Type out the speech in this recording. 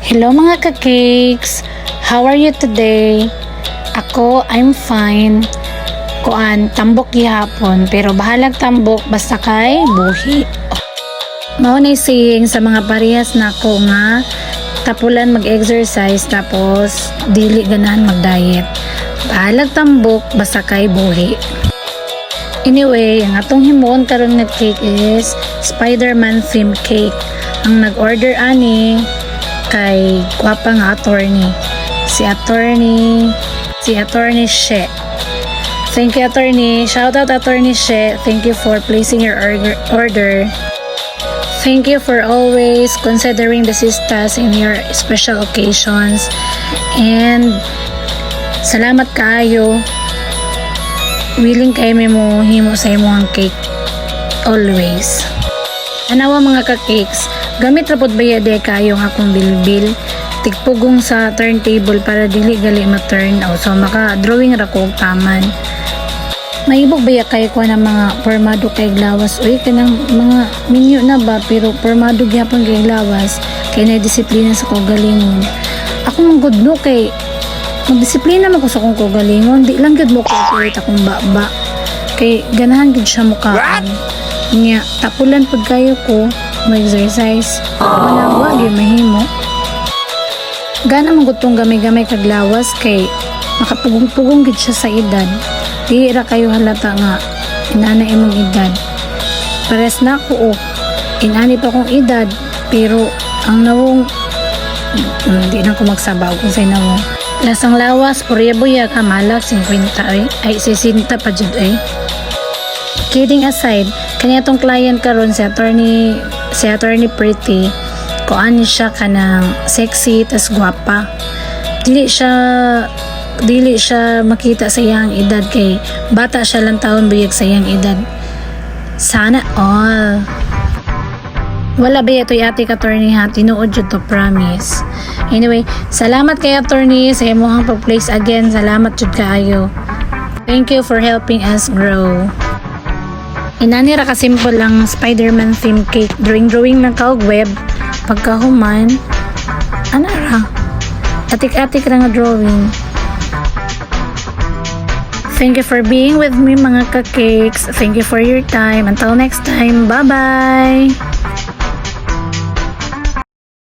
Hello mga ka-cakes! How are you today? I'm fine. Tambok gihapon, pero bahalag tambok basta kay buhi. Mao na saying sa mga parehas nako nga tapulan mag-exercise tapos dili ganahan mag-diet. Bahalag tambok basta kay buhi. Anyway, ang atong himuon karon nga cake is Spider-Man theme cake. Ang nag-order ani kay gwapa nga attorney. Si attorney She. Thank you, attorney. Shout out, attorney She. Thank you for placing your order. Thank you for always considering the sisters in your special occasions. And salamat kaayo. Willing kayo mo himo sa imong cake. Always. Anawa mga ka-cakes, gamit rapod bayade kayo nga akong bilbil. Tigpugong sa turntable para dili gali ma-turn out. So maka-drawing ra ko og taman. Maibog baya kayo ko ng mga pormado kay glawas. Uy, kanang mga menu na ba, pero pormado gyapon kay glawas. Kay na disiplina sa kaugalingon. Ako mong good no kay magdisiplina man ko sa kong kaugalingon. Di lang gud mo ko ulit akong baba. Kay ganahan gud siya mukaan. Nya, tapulan pag kayo ko, mag-exercise. Managwa, di mahimo. Gana mong gutong gamay-gamay kaglawas kay makapugong-pugong gud siya sa edad. Di ra kayo halata nga inana imong edad. Pares na ako inani pa kong edad pero ang nawong di na ko magsabaw kung say nawong lasang lawas purya-buya ka malak 50 ay 60 pa jud ay. Kidding aside, kanya tong client karon si attorney Pretty kuan siya kanang sexy tas gwapa. Dili siya makita sa iyang edad kay bata siya lang taon buyag sa iyang edad. Sana all. Wala ba ito'y ating attorney ha? Tinuod yun to, promise. Anyway, salamat kay attorney sa imong pag-place again. Salamat jud kaayo. Thank you for helping us grow. Inani ra ka simple lang Spider-Man theme cake. Drawing na kaog web. Pagkahuman, ana ra. Atik-atik ra nga drawing. Thank you for being with me mga ka-cakes. Thank you for your time. Until next time. Bye-bye!